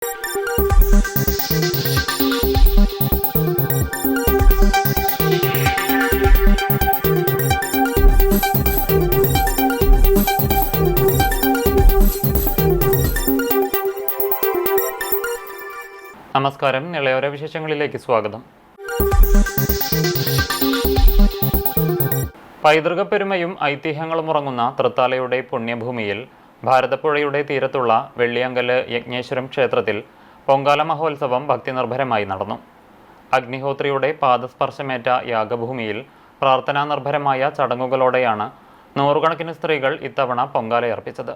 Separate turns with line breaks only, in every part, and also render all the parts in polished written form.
നമസ്കാരം. ഇളയോര വിശേഷങ്ങളിലേക്ക് സ്വാഗതം. പൈതൃക പെരുമയും ഐതിഹ്യങ്ങളും ഉറങ്ങുന്ന തൃത്താലയുടെ പുണ്യഭൂമിയിൽ ഭാരതപ്പുഴയുടെ തീരത്തുള്ള വെള്ളിയങ്കല് യജ്ഞേശ്വരം ക്ഷേത്രത്തിൽ പൊങ്കാല മഹോത്സവം ഭക്തിനിർഭരമായി നടന്നു. അഗ്നിഹോത്രിയുടെ പാദസ്പർശമേറ്റ യാഗഭൂമിയിൽ പ്രാർത്ഥനാ നിർഭരമായ ചടങ്ങുകളോടെയാണ് നൂറുകണക്കിന് സ്ത്രീകൾ ഇത്തവണ പൊങ്കാലയർപ്പിച്ചത്.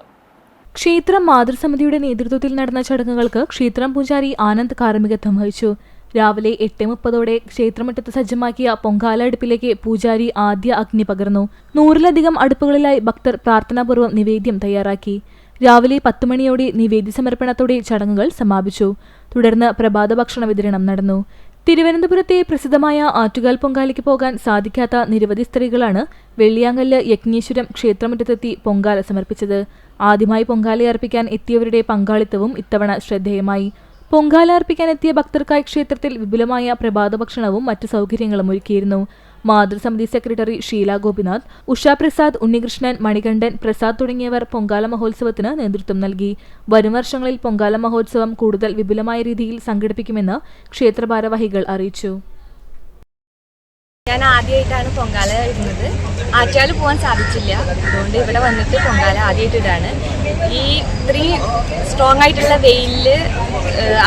ക്ഷേത്രം മാതൃസമിതിയുടെ നേതൃത്വത്തിൽ നടന്ന ചടങ്ങുകൾക്ക് ക്ഷേത്രം പൂജാരി ആനന്ദ് കാർമ്മികത്വം വഹിച്ചു. രാവിലെ 8:30 ക്ഷേത്രമുറ്റത്ത് സജ്ജമാക്കിയ പൊങ്കാല അടുപ്പിലേക്ക് പൂജാരി ആദ്യ അഗ്നി പകർന്നു. 100-ലധികം അടുപ്പുകളിലായി ഭക്തർ പ്രാർത്ഥനാപൂർവ്വം നിവേദ്യം തയ്യാറാക്കി. രാവിലെ 10 മണിയോടെ നിവേദ്യ സമർപ്പണത്തോടെ ചടങ്ങുകൾ സമാപിച്ചു. തുടർന്ന് പ്രഭാത ഭക്ഷണ വിതരണം നടന്നു. തിരുവനന്തപുരത്തെ പ്രസിദ്ധമായ ആറ്റുകാൽ പൊങ്കാലയ്ക്ക് പോകാൻ സാധിക്കാത്ത നിരവധി സ്ത്രീകളാണ് വെള്ളിയാങ്കല്ല് യജ്ഞേശ്വരം ക്ഷേത്രമുറ്റത്തെത്തി പൊങ്കാല സമർപ്പിച്ചത്. ആദ്യമായി പൊങ്കാലയർപ്പിക്കാൻ എത്തിയവരുടെ പങ്കാളിത്തവും ഇത്തവണ ശ്രദ്ധേയമായി. പൊങ്കാല അർപ്പിക്കാൻ എത്തിയ ഭക്തർക്കായി ക്ഷേത്രത്തിൽ വിപുലമായ പ്രഭാത ഭക്ഷണവും മറ്റു സൗകര്യങ്ങളും ഒരുക്കിയിരുന്നു. മാതൃസമിതി സെക്രട്ടറി ഷീല ഗോപിനാഥ്, ഉഷ പ്രസാദ്, ഉണ്ണികൃഷ്ണൻ, മണികണ്ഠൻ, പ്രസാദ് തുടങ്ങിയവർ പൊങ്കാല മഹോത്സവത്തിന് നേതൃത്വം നൽകി. വരും വർഷങ്ങളിൽ പൊങ്കാല മഹോത്സവം കൂടുതൽ വിപുലമായ രീതിയിൽ സംഘടിപ്പിക്കുമെന്ന് ക്ഷേത്ര ഭാരവാഹികൾ അറിയിച്ചു.
ഞാൻ ആദ്യമായിട്ടാണ് പൊങ്കാല ഇടുന്നത്. ആറ്റുകാൽ പോകാൻ സാധിച്ചില്ല, അതുകൊണ്ട് ഇവിടെ വന്നിട്ട് പൊങ്കാല ആദ്യമായിട്ട് ഇടാണ്. ഈ ഇത്രയും സ്ട്രോങ് ആയിട്ടുള്ള വെയിലില്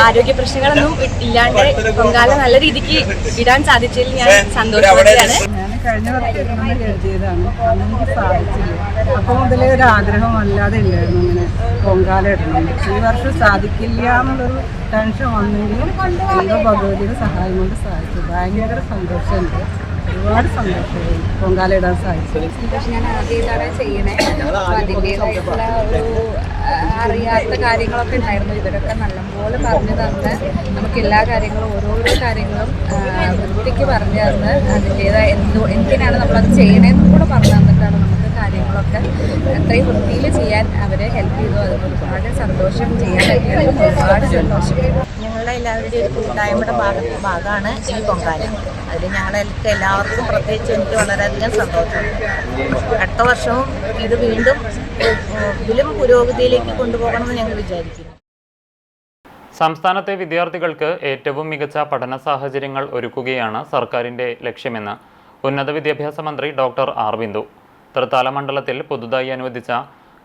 ആരോഗ്യ പ്രശ്നങ്ങളൊന്നും ഇല്ലാണ്ട് പൊങ്കാല നല്ല രീതിക്ക് ഇടാൻ സാധിച്ചതിൽ ഞാൻ സന്തോഷവതിയാണ്.
ഞാൻ കഴിഞ്ഞ വർഷം എഴുതിയതാണ്, അന്നെനിക്ക് സാധിച്ചില്ല. അപ്പോൾ മുതലേ ഒരു ആഗ്രഹം അല്ലാതെ ഇല്ലായിരുന്നു ഇങ്ങനെ പൊങ്കാല ഇടണം. ഈ വർഷം സാധിക്കില്ല എന്നുള്ളൊരു ടെൻഷൻ വന്നെങ്കിലും എന്തോ ഭഗവതിയുടെ സഹായം കൊണ്ട് സാധിച്ചു. ഭയങ്കര സന്തോഷമുണ്ട്, ഒരുപാട് സന്തോഷമായി പൊങ്കാല ഇടാൻ സാധിച്ചു.
പക്ഷെ ഞാൻ ആദ്യമായിട്ടാണ് ചെയ്യണേ. അതിൻ്റെതായിട്ടുള്ള ഒരു അറിയാത്ത കാര്യങ്ങളൊക്കെ ഉണ്ടായിരുന്നു. ഇവരൊക്കെ നല്ലപോലെ പറഞ്ഞു തന്ന് നമുക്ക് എല്ലാ കാര്യങ്ങളും ഓരോരോ കാര്യങ്ങളും വൃത്തിക്ക് പറഞ്ഞു തന്ന് അതിൻ്റെതായ എന്തിനാണ് നമ്മളത് ചെയ്യണേന്നും കൂടെ പറഞ്ഞു തന്നിട്ടാണ് നമുക്ക് കാര്യങ്ങളൊക്കെ അത്രയും വൃത്തിയിൽ ചെയ്യാൻ അവർ ഹെൽപ്പ് ചെയ്തു. അതിന് ഒരുപാട് സന്തോഷം, ചെയ്യാൻ പറ്റിയതിലും ഒരുപാട് സന്തോഷം. ഞങ്ങളുടെ എല്ലാവരുടെയും ഒരു കൂട്ടായ്മയുടെ ഭാഗമാണ് ഈ പൊങ്കാല. അതിൽ ഞങ്ങളൊക്കെ എല്ലാവർക്കും പ്രത്യേകിച്ച് എനിക്ക് വളരെയധികം സന്തോഷമുണ്ട്. അടുത്ത വർഷവും ഇത് വീണ്ടും ഇതിലും പുരോഗതിയിലേക്ക് കൊണ്ടുപോകണമെന്ന് ഞങ്ങൾ വിചാരിക്കുന്നു.
സംസ്ഥാനത്തെ വിദ്യാർത്ഥികൾക്ക് ഏറ്റവും മികച്ച പഠന സാഹചര്യങ്ങൾ ഒരുക്കുകയാണ് സർക്കാരിൻ്റെ ലക്ഷ്യമെന്ന് ഉന്നത വിദ്യാഭ്യാസ മന്ത്രി ഡോക്ടർ ആർ ബിന്ദു. തൃത്താല മണ്ഡലത്തിൽ പുതുതായി അനുവദിച്ച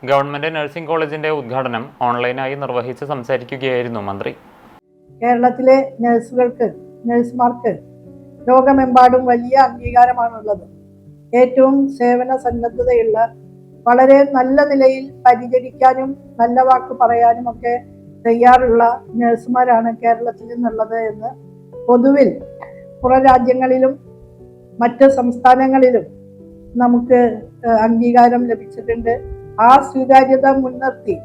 ഗവൺമെന്റ് നഴ്സിംഗ് കോളേജിന്റെ ഉദ്ഘാടനം ഓൺലൈനായി നിർവഹിച്ച് സംസാരിക്കുകയായിരുന്നു മന്ത്രി.
കേരളത്തിലെ നഴ്സുമാർക്ക് ലോകമെമ്പാടും വലിയ അംഗീകാരമാണുള്ളത്. ഏറ്റവും സേവന സന്നദ്ധതയുള്ള, വളരെ നല്ല നിലയിൽ പരിചരിക്കാനും നല്ല വാക്ക് പറയാനും ഒക്കെ തയ്യാറുള്ള നഴ്സുമാരാണ് കേരളത്തിൽ നിന്നുള്ളത് എന്ന് പൊതുവിൽ പുറം രാജ്യങ്ങളിലും മറ്റ് സംസ്ഥാനങ്ങളിലും നമുക്ക് അംഗീകാരം ലഭിച്ചിട്ടുണ്ട്. ആ സ്വീകാര്യത മുൻനിർത്തി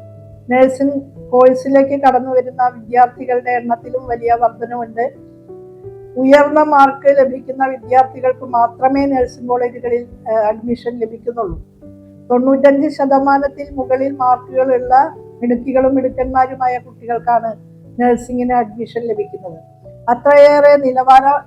നഴ്സിംഗ് കോഴ്സിലേക്ക് കടന്നു വരുന്ന വിദ്യാർത്ഥികളുടെ എണ്ണത്തിലും വലിയ വർധനവുണ്ട്. ഉയർന്ന മാർക്ക് ലഭിക്കുന്ന വിദ്യാർത്ഥികൾക്ക് മാത്രമേ നഴ്സിംഗ് കോളേജുകളിൽ അഡ്മിഷൻ ലഭിക്കുന്നുള്ളൂ. 95% മുകളിൽ മാർക്കുകളുള്ള മിടുക്കികളും മിടുക്കന്മാരുമായ കുട്ടികൾക്കാണ് നഴ്സിംഗിന് അഡ്മിഷൻ ലഭിക്കുന്നത്. അത്രയേറെ നിലവാരം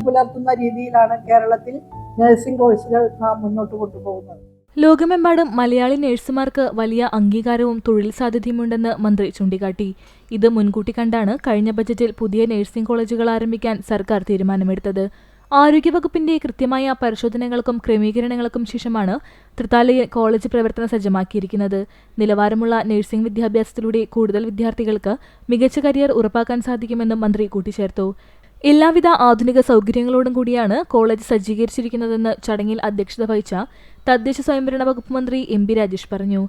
പുലർത്തുന്ന രീതിയിലാണ് കേരളത്തിൽ നഴ്സിംഗ് കോഴ്സുകൾ നാം മുന്നോട്ട് കൊണ്ടുപോകുന്നത്.
ലോകമെമ്പാടും മലയാളി നഴ്സുമാർക്ക് വലിയ അംഗീകാരവും തൊഴിൽ സാധ്യതയുമുണ്ടെന്ന് മന്ത്രി ചൂണ്ടിക്കാട്ടി. ഇത് മുൻകൂട്ടി കണ്ടാണ് കഴിഞ്ഞ ബജറ്റിൽ പുതിയ നഴ്സിംഗ് കോളേജുകൾ ആരംഭിക്കാൻ സർക്കാർ തീരുമാനമെടുത്തത്. ആരോഗ്യവകുപ്പിന്റെ കൃത്യമായ പരിശോധനകൾക്കും ക്രമീകരണങ്ങൾക്കും ശേഷമാണ് തൃത്താലയിൽ കോളേജ് പ്രവർത്തനം സജ്ജമാക്കിയിരിക്കുന്നത്. നിലവാരമുള്ള നഴ്സിംഗ് വിദ്യാഭ്യാസത്തിലൂടെ കൂടുതൽ വിദ്യാർത്ഥികൾക്ക് മികച്ച കരിയർ ഉറപ്പാക്കാൻ സാധിക്കുമെന്നും മന്ത്രി കൂട്ടിച്ചേർത്തു. എല്ലാവിധ ആധുനിക സൗകര്യങ്ങളോടും കൂടിയാണ് കോളേജ് സജ്ജീകരിച്ചിരിക്കുന്നതെന്ന് ചടങ്ങിൽ അധ്യക്ഷത വഹിച്ച തദ്ദേശ സ്വയംഭരണ വകുപ്പ് മന്ത്രി എം.പി. രാജേഷ് പറഞ്ഞു.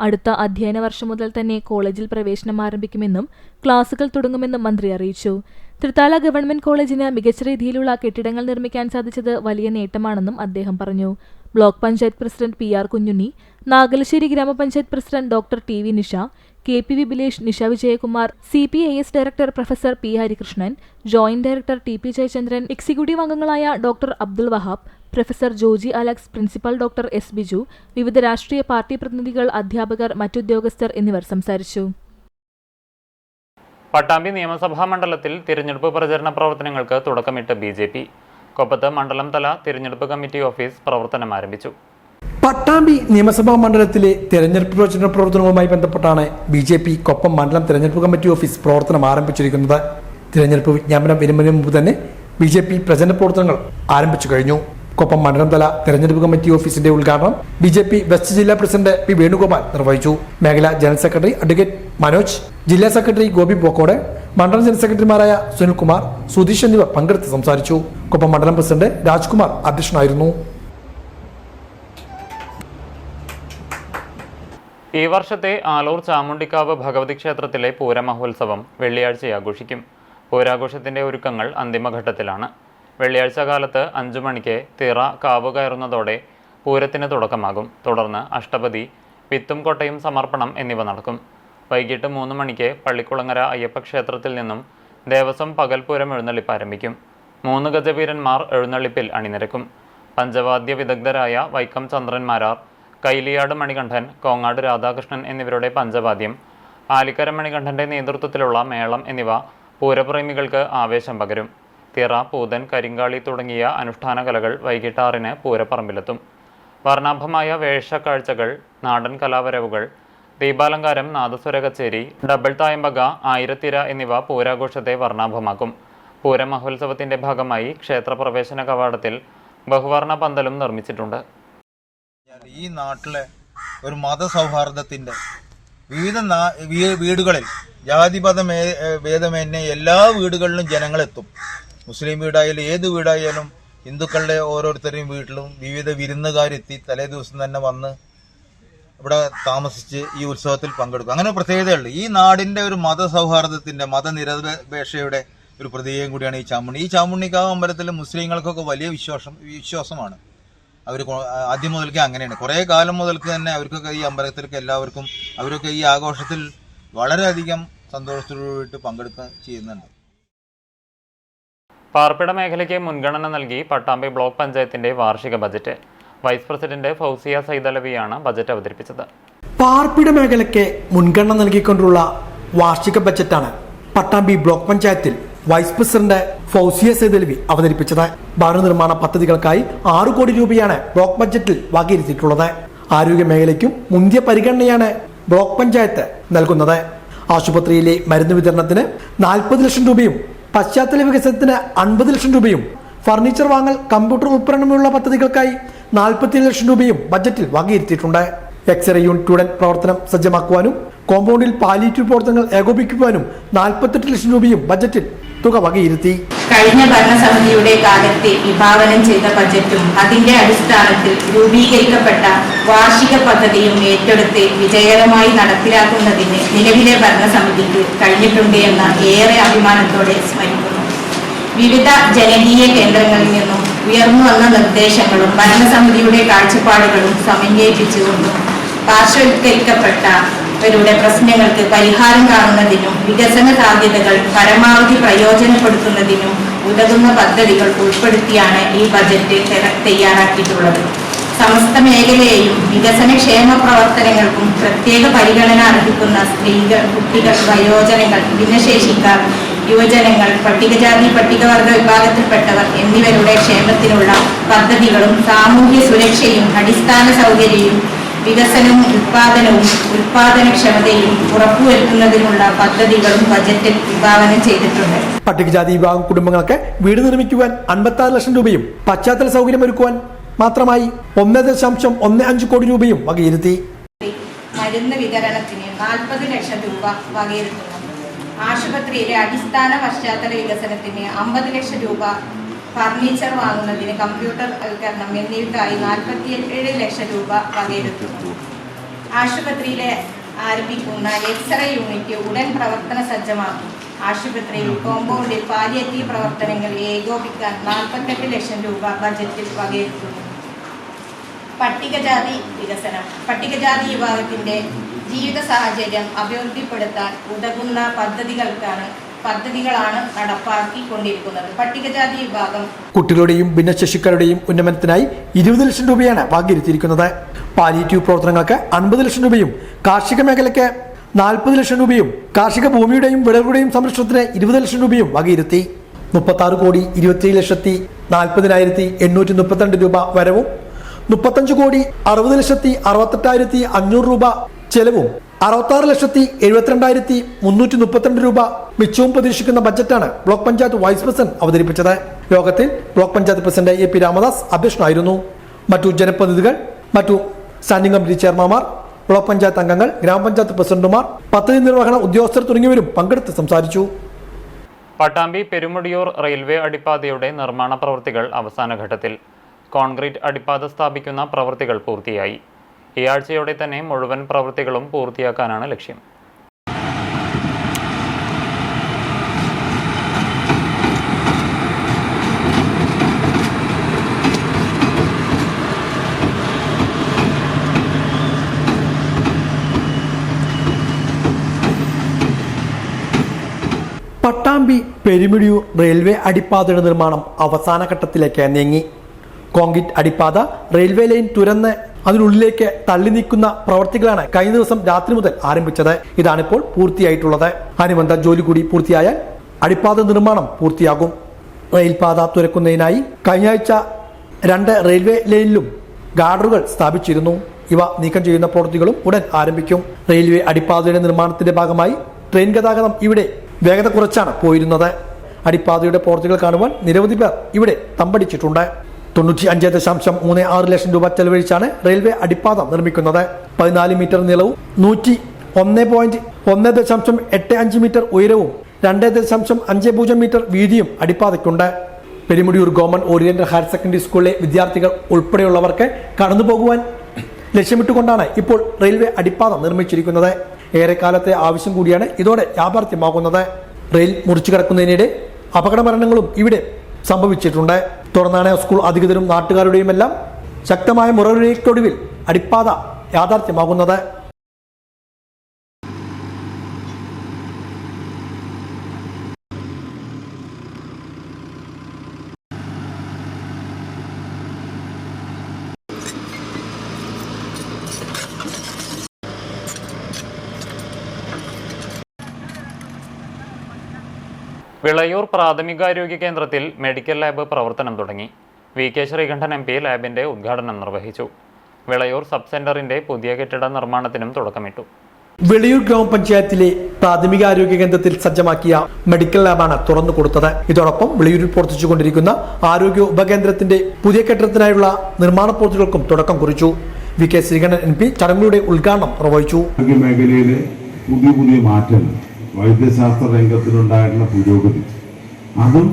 അടുത്ത അധ്യയന വർഷം മുതൽ തന്നെ കോളേജിൽ പ്രവേശനം ആരംഭിക്കുമെന്നും ക്ലാസുകൾ തുടങ്ങുമെന്നും മന്ത്രി അറിയിച്ചു. തൃത്താല ഗവൺമെന്റ് കോളേജിന് മികച്ച രീതിയിലുള്ള കെട്ടിടങ്ങൾ നിർമ്മിക്കാൻ സാധിച്ചത് വലിയ നേട്ടമാണെന്നും അദ്ദേഹം പറഞ്ഞു. Block panchayat president PR. Kunjunni, Nagalassery ഗ്രാമപഞ്ചായത്ത് president doctor TV. Nisha, K P. Vipilesh, Nisha Vijayakumar, CPAS director professor P. Harikrishnan, joint director TP. Jayachandran, executive അംഗങ്ങളായ doctor Abdul Wahab, professor Joji Alex, principal doctor S. Biju, വിവിധ രാഷ്ട്രീയ പാർട്ടി പ്രതിനിധികൾ, അധ്യാപകർ, മറ്റുദ്യോഗസ്ഥർ എന്നിവർ സംസാരിച്ചു.
പട്ടാമ്പി നിയമസഭാ മണ്ഡലത്തിൽ തിരഞ്ഞെടുപ്പ് പ്രചരണ പ്രവർത്തനങ്ങൾക്ക് തുടക്കമിട്ട് BJP. കൊപ്പത്ത് മണ്ഡലം തല തിരഞ്ഞെടുപ്പ് കമ്മിറ്റി ഓഫീസ് പ്രവർത്തനം ആരംഭിച്ചു.
പട്ടാമ്പി നിയമസഭാ മണ്ഡലത്തിലെ തെരഞ്ഞെടുപ്പ് പ്രചരണ പ്രവർത്തനവുമായി ബന്ധപ്പെട്ടാണ് BJP കൊപ്പം മണ്ഡലം തെരഞ്ഞെടുപ്പ് കമ്മിറ്റി ഓഫീസ് പ്രവർത്തനം ആരംഭിച്ചിരിക്കുന്നത്. തിരഞ്ഞെടുപ്പ് വിജ്ഞാപനം വരുന്നതിന് മുമ്പ് തന്നെ BJP പ്രചരണ പ്രവർത്തനങ്ങൾ ആരംഭിച്ചു കഴിഞ്ഞു. കൊപ്പം മണ്ഡലം തല തെരഞ്ഞെടുപ്പ് കമ്മിറ്റി ഓഫീസിന്റെ ഉദ്ഘാടനം BJP വെസ്റ്റ് ജില്ലാ പ്രസിഡന്റ് P. വേണുഗോപാൽ നിർവഹിച്ചു. മേഖലാ ജനറൽ സെക്രട്ടറി അഡ്വക്കേറ്റ് മനോജ്, ജില്ലാ സെക്രട്ടറി ഗോപി പോക്കോട്, മണ്ഡലം ജനറൽ സെക്രട്ടറിമാരായ സുനിൽകുമാർ, സുധീഷ് എന്നിവർ പങ്കെടുത്ത് സംസാരിച്ചു. കൊപ്പം മണ്ഡലം പ്രസിഡന്റ് രാജ്കുമാർ അധ്യക്ഷനായിരുന്നു.
ഈ വർഷത്തെ ആലൂർ ചാമുണ്ടിക്കാവ് ഭഗവതി ക്ഷേത്രത്തിലെ പൂരമഹോത്സവം വെള്ളിയാഴ്ച ആഘോഷിക്കും. പൂരാഘോഷത്തിന്റെ ഒരുക്കങ്ങൾ അന്തിമഘട്ടത്തിലാണ്. വെള്ളിയാഴ്ച കാലത്ത് 5 മണിക്ക് തിറ കാവ് കയറുന്നതോടെ പൂരത്തിന് തുടക്കമാകും. തുടർന്ന് അഷ്ടപതി, പിത്തും കൊട്ടയും സമർപ്പണം എന്നിവ നടക്കും. വൈകിട്ട് 3 മണിക്ക് പള്ളിക്കുളങ്ങര അയ്യപ്പ ക്ഷേത്രത്തിൽ നിന്നും ദേവസ്വം പകൽപൂരം എഴുന്നള്ളിപ്പ് ആരംഭിക്കും. 3 ഗജവീരന്മാർ എഴുന്നള്ളിപ്പിൽ അണിനിരക്കും. പഞ്ചവാദ്യ വിദഗ്ധരായ വൈക്കം ചന്ദ്രന്മാരാർ, കൈലിയാട് മണികണ്ഠൻ, കോങ്ങാട് രാധാകൃഷ്ണൻ എന്നിവരുടെ പഞ്ചവാദ്യം, ആലിക്കര മണികണ്ഠന്റെ നേതൃത്വത്തിലുള്ള മേളം എന്നിവ പൂരപ്രേമികൾക്ക് ആവേശം പകരും. തിറ, പൂതൻ, കരിങ്കാളി തുടങ്ങിയ അനുഷ്ഠാന കലകൾ വൈകിട്ട് 6-ന് പൂരപ്പറമ്പിലെത്തും. വർണ്ണാഭമായ വേഷക്കാഴ്ചകൾ, നാടൻ കലാവരവുകൾ, ദീപാലങ്കാരം, നാദസ്വര കച്ചേരി, ഡബിൾ തായമ്പക, ആയിരത്തിര എന്നിവ പൂരാഘോഷത്തെ വർണ്ണാഭമാക്കും. പൂരമഹോത്സവത്തിന്റെ ഭാഗമായി ക്ഷേത്രപ്രവേശന കവാടത്തിൽ ബഹുവർണ്ണ പന്തലും നിർമ്മിച്ചിട്ടുണ്ട്.
ഈ നാട്ടിലെ ഒരു മതസൗഹാർദ്ദത്തിന്റെ വിവിധ വീടുകളിൽ ജാതിപത ഭേദമന്യേ എല്ലാ വീടുകളിലും ജനങ്ങളെത്തും. മുസ്ലിം വീടായാലും ഏത് വീടായാലും ഹിന്ദുക്കളുടെ ഓരോരുത്തരുടെയും വീട്ടിലും വിവിധ വിരുന്നുകാരെത്തി തലേ ദിവസം തന്നെ വന്ന് ഇവിടെ താമസിച്ച് ഈ ഉത്സവത്തിൽ പങ്കെടുക്കും. അങ്ങനെ പ്രത്യേകതയുണ്ട്. ഈ നാടിന്റെ ഒരു മതസൗഹാർദ്ദത്തിന്റെ മതനിരപേക്ഷയുടെ ഒരു പ്രതീകം കൂടിയാണ് ഈ ചാമുണ്ണി. ഈ ചാമുണ്ണിക്കാവ് അമ്പലത്തിൽ മുസ്ലിങ്ങൾക്കൊക്കെ വലിയ വിശ്വാസമാണ്. അവർ ആദ്യം മുതൽക്കേ അങ്ങനെയാണ്. കുറേ കാലം മുതൽക്ക് തന്നെ അവർക്കൊക്കെ ഈ അമ്പലത്തിലേക്ക് എല്ലാവർക്കും അവരൊക്കെ ഈ ആഘോഷത്തിൽ വളരെയധികം സന്തോഷത്തോടുകൂടി പങ്കെടുക്കുക ചെയ്യുന്നുണ്ട്.
പാർപ്പിട മേഖലയ്ക്ക് മുൻഗണന നൽകി പട്ടാമ്പി ബ്ലോക്ക് പഞ്ചായത്തിന്റെ വാർഷിക budget vice president Fousiya സൈദലവിയാണ് budget അവതരിപ്പിച്ചത്.
പാർപ്പിട മേഖലയ്ക്ക് മുൻഗണന നൽകിക്കൊണ്ടുള്ള വാർഷിക ബജറ്റാണ് പട്ടാമ്പി ബ്ലോക്ക് പഞ്ചായത്തിൽ വൈസ് പ്രസിഡന്റ് ഫൗസിയ സൈദലവി അവതരിപ്പിച്ചത്. ഭവന നിർമ്മാണ പദ്ധതികൾക്കായി 6 കോടി രൂപയാണ് ബ്ലോക്ക് ബജറ്റിൽ വകയിരുത്തിയിട്ടുള്ളത്. ആരോഗ്യ മേഖലയ്ക്കും മുന്തിയ പരിഗണനയാണ് ബ്ലോക്ക് പഞ്ചായത്ത് നൽകുന്നത്. ആശുപത്രിയിലെ മരുന്ന് വിതരണത്തിന് 40 ലക്ഷം രൂപയും പശ്ചാത്തല വികസനത്തിന് 50 ലക്ഷം രൂപയും ഫർണിച്ചർ വാങ്ങൽ, കമ്പ്യൂട്ടർ ഉൾപ്പെടെയുള്ള പദ്ധതികൾക്കായി 47 ലക്ഷം രൂപയും ബജറ്റിൽ വകയിരുത്തിയിട്ടുണ്ട്. എക്സ്റേ യൂണിറ്റുകളുടെ പ്രവർത്തനം സജ്ജമാക്കുവാനും കോമ്പൗണ്ടിൽ പാലിയേറ്റീവ് പ്രവർത്തനങ്ങൾ ഏകോപിക്കുവാനും 48 ലക്ഷം രൂപയും ബജറ്റിൽ തുക വകയിരുത്തി.
കഴിഞ്ഞ ഭരണസമിതിയുടെ കാലത്തെ വിഭാവനം ചെയ്ത ബജറ്റും അതിന്റെ അടിസ്ഥാനത്തിൽ രൂപീകരിക്കപ്പെട്ട വാർഷിക പദ്ധതിയും ഏറ്റെടുത്ത് വിജയകരമായി നടപ്പിലാക്കുന്നതിന് നിലവിലെ ഭരണസമിതിക്ക് കഴിഞ്ഞിട്ടുണ്ട് എന്ന ഏറെ അഭിമാനത്തോടെ സ്മരിക്കുന്നു. വിവിധ ജനകീയ കേന്ദ്രങ്ങളിൽ നിന്നും ഉയർന്നു വന്ന നിർദ്ദേശങ്ങളും ഭരണസമിതിയുടെ കാഴ്ചപ്പാടുകളും സമന്വയിപ്പിച്ചുകൊണ്ടും പാർശ്വവൽക്കരിക്കപ്പെട്ടവരുടെ പ്രശ്നങ്ങൾക്ക് പരിഹാരം കാണുന്നതിനും വികസന സാധ്യതകൾ പരമാവധി പ്രയോജനപ്പെടുത്തുന്നതിനും ഉതകുന്ന പദ്ധതികൾ ഉൾപ്പെടുത്തിയാണ് ഈ ബജറ്റ് തയ്യാറാക്കിയിട്ടുള്ളത്. സമസ്ത മേഖലയെയും വികസനക്ഷേമ പ്രവർത്തനങ്ങൾക്കും പ്രത്യേക പരിഗണന അർഹിക്കുന്ന സ്ത്രീകൾ, കുട്ടികൾ, വയോജനങ്ങൾ, ഭിന്നശേഷിക്കാർ, യുവജനങ്ങൾ, പട്ടികജാതി പട്ടികവർഗ വിഭാഗത്തിൽപ്പെട്ടവർ എന്നിവരുടെ ക്ഷേമത്തിനുള്ള പദ്ധതികളും സാമൂഹ്യ സുരക്ഷയും അടിസ്ഥാന സൗകര്യവും വികസനവും ഉൽപാദനക്ഷമതയും ഉറപ്പുവരുത്തുന്നതിനുള്ള പദ്ധതികളും ബജറ്റിൽ വിഭാവനം ചെയ്തിട്ടുണ്ട്.
പട്ടികജാതി വിഭാഗം കുടുംബങ്ങൾക്ക് വീട് നിർമ്മിക്കുവാൻ 56 ലക്ഷം രൂപയും പശ്ചാത്തല സൗകര്യമൊരുക്കുവാൻ മാത്രമായി 1.15 കോടി രൂപയും വകയിരുത്തി.
മരുന്ന് വിതരണത്തിന് 40 ലക്ഷം രൂപ വകയിരുത്തുന്നു. ആശുപത്രിയിലെ അടിസ്ഥാന പശ്ചാത്തല വികസനത്തിന് 50 ലക്ഷം രൂപ, ഫർണിച്ചർ വാങ്ങുന്നതിന്, കമ്പ്യൂട്ടർവൽക്കരണം എന്നിവയ്ക്കായി 47 ലക്ഷം രൂപ വകയിരുത്തുന്നു. ആശുപത്രിയിലെ ആരംഭിക്കുന്ന എക്സ്റേ യൂണിറ്റ് ഉടൻ പ്രവർത്തന സജ്ജമാക്കും. ആശുപത്രിയിൽ കോമ്പൗണ്ടിൽ പാലിയേറ്റീവ് പ്രവർത്തനങ്ങൾ ഏകോപിക്കാൻ 48 ലക്ഷം രൂപ ബജറ്റിൽ വകയിരുത്തുന്നു. പട്ടികജാതി വികസനം. പട്ടികജാതി വിഭാഗത്തിന്റെ ജീവിത സാഹചര്യം അഭിവൃദ്ധിപ്പെടുത്താൻ ഉതകുന്ന പദ്ധതികളാണ് നടപ്പാക്കിക്കൊണ്ടിരിക്കുന്നത്. പട്ടികജാതി വിഭാഗം
കുട്ടികളുടെയും ഭിന്നശേഷിക്കാരുടെയും ഉന്നമനത്തിനായി 20 ലക്ഷം രൂപയാണ് വകയിരുത്തിയിരിക്കുന്നത്. പാലിയേറ്റീവ് പ്രവർത്തനങ്ങൾക്ക് 50 ലക്ഷം രൂപയും കാർഷിക മേഖലയ്ക്ക് 40 ലക്ഷം രൂപയും കാർഷിക ഭൂമിയുടെയും വിളകളുടെയും സംരക്ഷണത്തിന് 20 ലക്ഷം രൂപയും വകയിരുത്തി. 36,27,40,832 രൂപ വരവും 35,60,68,500 രൂപ ചെലവും 66,72,332 രൂപ മിച്ചവും പ്രതീക്ഷിക്കുന്ന ബജറ്റാണ് ബ്ലോക്ക് പഞ്ചായത്ത് വൈസ് പ്രസിഡന്റ് അവതരിപ്പിച്ചത്. യോഗത്തിൽ block panchayat president AP Ramadas അധ്യക്ഷനായിരുന്നു. മറ്റു ജനപ്രതിനിധികൾ, മറ്റു സ്റ്റാൻഡിംഗ് കമ്മിറ്റി ചെയർമാൻമാർ, ബ്ലോക്ക് പഞ്ചായത്ത് അംഗങ്ങൾ, ഗ്രാമപഞ്ചായത്ത് പ്രസിഡന്റുമാർ, പദ്ധതി നിർവഹണ ഉദ്യോഗസ്ഥർ തുടങ്ങിയവരും പങ്കെടുത്ത് സംസാരിച്ചു.
പട്ടാമ്പി പെരുമുടിയൂർ റെയിൽവേ അടിപ്പാതയുടെ നിർമ്മാണ പ്രവൃത്തികൾ അവസാന ഘട്ടത്തിൽ. കോൺക്രീറ്റ് അടിപ്പാത സ്ഥാപിക്കുന്ന പ്രവൃത്തികൾ പൂർത്തിയായി. ഈ ആഴ്ചയോടെ തന്നെ മുഴുവൻ പ്രവൃത്തികളും പൂർത്തിയാക്കാനാണ് ലക്ഷ്യം.
പട്ടാമ്പി പെരുമുടിയൂർ റെയിൽവേ അടിപ്പാതയുടെ നിർമ്മാണം അവസാന ഘട്ടത്തിലേക്ക് നീങ്ങി. കോൺക്രീറ്റ് അടിപ്പാത റെയിൽവേ ലൈൻ തുരന്ന് അതിനുള്ളിലേക്ക് തള്ളി നീക്കുന്ന പ്രവർത്തികളാണ് കഴിഞ്ഞ ദിവസം രാത്രി മുതൽ ആരംഭിച്ചത്. ഇതാണിപ്പോൾ പൂർത്തിയായിട്ടുള്ളത്. അനുബന്ധ ജോലി കൂടി പൂർത്തിയായാൽ അടിപ്പാത നിർമ്മാണം പൂർത്തിയാകും. റെയിൽപാത തുരക്കുന്നതിനായി കഴിഞ്ഞ ആഴ്ച 2 റെയിൽവേ ലൈനിലും ഗാർഡറുകൾ സ്ഥാപിച്ചിരുന്നു. ഇവ നീക്കം ചെയ്യുന്ന പ്രവൃത്തികളും ഉടൻ ആരംഭിക്കും. റെയിൽവേ അടിപ്പാതയുടെ നിർമ്മാണത്തിന്റെ ഭാഗമായി ട്രെയിൻ ഗതാഗതം ഇവിടെ വേഗത കുറച്ചാണ് പോയിരുന്നത്. അടിപ്പാതയുടെ പ്രവൃത്തികൾ കാണുവാൻ നിരവധി പേർ ഇവിടെ തമ്പടിച്ചിട്ടുണ്ട്. 95.36 ലക്ഷം രൂപ ചെലവഴിച്ചാണ് റെയിൽവേ അടിപ്പാത നിർമ്മിക്കുന്നത്. 14 മീറ്റർ നീളവും 101.85 മീറ്റർ ഉയരവും 2.50 മീറ്റർ വീതിയും അടിപ്പാതയ്ക്കുണ്ട്. Perumudiyoor government oriental higher secondary സ്കൂളിലെ വിദ്യാർത്ഥികൾ ഉൾപ്പെടെയുള്ളവർക്ക് കടന്നുപോകുവാൻ ലക്ഷ്യമിട്ടുകൊണ്ടാണ് ഇപ്പോൾ റെയിൽവേ അടിപ്പാത നിർമ്മിച്ചിരിക്കുന്നത്. ഏറെക്കാലത്തെ ആവശ്യം കൂടിയാണ് ഇതോടെ യാഥാർത്ഥ്യമാകുന്നത്. റെയിൽ മുറിച്ചു കിടക്കുന്നതിനിടെ അപകട മരണങ്ങളും ഇവിടെ സംഭവിച്ചിട്ടുണ്ട്. തുടർന്നാണ് സ്കൂൾ അധികൃതരും നാട്ടുകാരുടെയും എല്ലാം ശക്തമായ മുറവിളിക്കൊടുവിൽ അടിപ്പാത യാഥാർത്ഥ്യമാകുന്നത്.
വിളയൂർ പ്രാഥമികാരോഗ്യ കേന്ദ്രത്തിൽ മെഡിക്കൽ ലാബ് പ്രവർത്തനം തുടങ്ങി. VK ശ്രീകണ്ഠൻ MP ലാബിന്റെ ഉദ്ഘാടനം നിർവഹിച്ചു. വിളയൂർ സബ് സെന്ററിന്റെ പുതിയ കെട്ടിട നിർമ്മാണത്തിനും തുടക്കമിട്ടു.
വിളയൂർ ഗ്രാമപഞ്ചായത്തിലെ പ്രാഥമികാരോഗ്യ കേന്ദ്രത്തിൽ സജ്ജമാക്കിയ മെഡിക്കൽ ലാബാണ് തുറന്നു കൊടുത്തത്. ഇതോടൊപ്പം വിളയൂരിൽ പ്രവർത്തിച്ചുകൊണ്ടിരിക്കുന്ന ആരോഗ്യ ഉപകേന്ദ്രത്തിന്റെ പുതിയ കെട്ടിടത്തിനായുള്ള നിർമ്മാണ പ്രവൃത്തികൾക്കും തുടക്കം കുറിച്ചു. VK ശ്രീകണ്ഠൻ MP ചടങ്ങുകളുടെ ഉദ്ഘാടനം നിർവഹിച്ചു.
മേഖലയിലെ പുതിയ മാറ്റങ്ങൾ, വൈദ്യശാസ്ത്ര രംഗത്തിലുണ്ടായിരുന്ന പുരോഗതി, അതും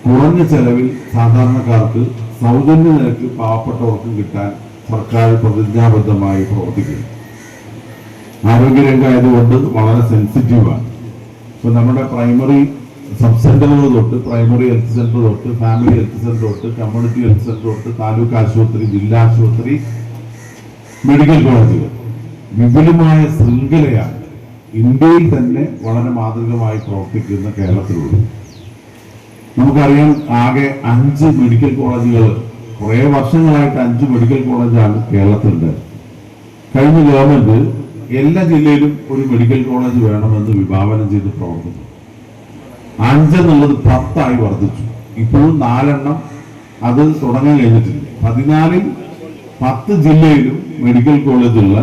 കുറഞ്ഞ ചെലവിൽ സാധാരണക്കാർക്ക് സൗജന്യ നിരക്ക് പാവപ്പെട്ടവർക്കും കിട്ടാൻ സർക്കാർ പ്രതിജ്ഞാബദ്ധമായി പ്രവർത്തിക്കുന്നു. ആരോഗ്യരംഗമായതുകൊണ്ട് വളരെ സെൻസിറ്റീവാണ്. ഇപ്പം നമ്മുടെ പ്രൈമറി സബ് സെന്ററുകൾ തൊട്ട്, പ്രൈമറി ഹെൽത്ത് സെന്റർ തൊട്ട്, ഫാമിലി ഹെൽത്ത് സെന്റർ തൊട്ട്, കമ്മ്യൂണിറ്റി ഹെൽത്ത് സെന്റർ തൊട്ട്, താലൂക്ക് ആശുപത്രി, ജില്ലാ ആശുപത്രി, മെഡിക്കൽ കോളേജുകൾ, വിപുലമായ ശൃംഖലയാണ് ഇന്ത്യയിൽ തന്നെ വളരെ മാതൃകമായി പ്രവർത്തിക്കുന്ന കേരളത്തിലുള്ളത്. നമുക്കറിയാം, ആകെ 5 മെഡിക്കൽ കോളേജുകൾ, കുറേ വർഷങ്ങളായിട്ട് 5 മെഡിക്കൽ കോളേജാണ് കേരളത്തിലുണ്ട്. കഴിഞ്ഞ ഗവൺമെന്റ് എല്ലാ ജില്ലയിലും ഒരു മെഡിക്കൽ കോളേജ് വേണമെന്ന് വിഭാവനം ചെയ്ത് പ്രവർത്തിച്ചു. 5 എന്നുള്ളത് 10 വർദ്ധിച്ചു. ഇപ്പോഴും 4 എണ്ണം അത് തുടങ്ങാൻ കഴിഞ്ഞിട്ടില്ല. 14ൽ 10 ജില്ലയിലും മെഡിക്കൽ കോളേജുള്ള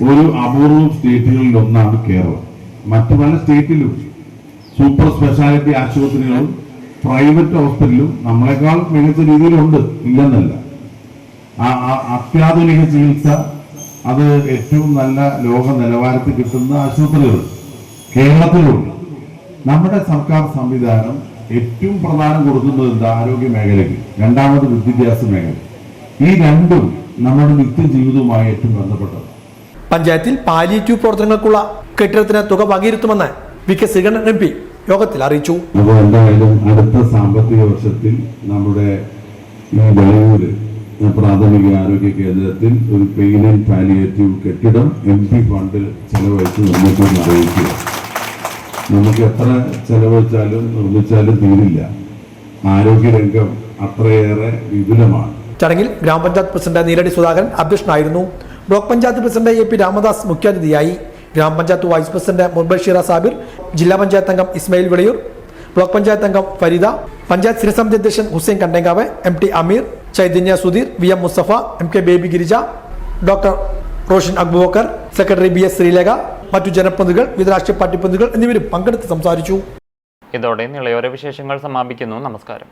ഒരു അപൂർവം സ്റ്റേറ്റുകളിൽ ഒന്നാണ് കേരളം. മറ്റു പല സ്റ്റേറ്റിലും സൂപ്പർ സ്പെഷ്യാലിറ്റി ആശുപത്രികളും പ്രൈവറ്റ് ഹോസ്പിറ്റലും നമ്മളെക്കാൾ മികച്ച രീതിയിലുണ്ട്, ഇല്ലെന്നല്ല. അത്യാധുനിക ചികിത്സ, അത് ഏറ്റവും നല്ല ലോക നിലവാരത്തിൽ കിട്ടുന്ന ആശുപത്രികൾ കേരളത്തിലുണ്ട്. നമ്മുടെ സർക്കാർ സംവിധാനം ഏറ്റവും പ്രധാനം കൊടുക്കുന്നത് എന്താ? ആരോഗ്യ മേഖലയ്ക്ക്. രണ്ടാമത് വിദ്യാഭ്യാസ മേഖല. ഈ രണ്ടും നമ്മുടെ നിത്യജീവിതവുമായി ഏറ്റവും ബന്ധപ്പെട്ടത്.
പഞ്ചായത്തിൽ പാലിയേറ്റീവ് പ്രവർത്തനങ്ങൾക്കുള്ള കെട്ടിടത്തിന് തുക വകയിരുത്തുമെന്ന് VK ശ്രീകണ്ഠൻ MP യോഗത്തിൽ അറിയിച്ചു.
അപ്പോൾ എന്തായാലും അടുത്ത സാമ്പത്തിക വർഷത്തിൽ നമ്മുടെ ഈ വിളയൂര് പ്രാഥമിക ആരോഗ്യ കേന്ദ്രത്തിൽ ഒരു പെയിൻ ആൻഡ് പാലിയേറ്റീവ് കെട്ടിടം MP ഫണ്ടിൽ ചെലവഴിച്ച് നിർമ്മിക്കുമെന്ന് അറിയിക്കുക. നമുക്ക് എത്ര ചെലവഴിച്ചാലും നിർമ്മിച്ചാലും തീരില്ല. ആരോഗ്യരംഗം അത്രയേറെ വിപുലമാണ്.
ചടങ്ങിൽ ഗ്രാമപഞ്ചായത്ത് പ്രസിഡന്റ് നീലടി സുധാകരൻ അധ്യക്ഷനായിരുന്നു. Block panchayat president AP Ramadas മുഖ്യാതിഥിയായി. ഗ്രാമപഞ്ചായത്ത് വൈസ് പ്രസിഡന്റ് മുർബഷീറ സാബിർ, ജില്ലാ പഞ്ചായത്ത് അംഗം ഇസ്മായിൽ വിളയൂർ, ബ്ലോക്ക് പഞ്ചായത്ത് അംഗം ഫരീദ, പഞ്ചായത്ത് സ്ഥിരസമിതി അധ്യക്ഷൻ ഹുസൈൻ കണ്ടേങ്കാവ്, MT അമീർ, Chaitanya Sudheer, VM Mustafa, MK baby Girija, doctor Roshan അബ്ബൂബക്കർ, secretary BS Sreelekha, മറ്റു ജനപ്രതിനിധികൾ, വിവിധ രാഷ്ട്രീയ പാർട്ടി പ്രതിനിധികൾ എന്നിവരും പങ്കെടുത്ത് സംസാരിച്ചു.
ഇതോടെ നിളയോര വിശേഷങ്ങൾ സമാപിക്കുന്നു. നമസ്കാരം.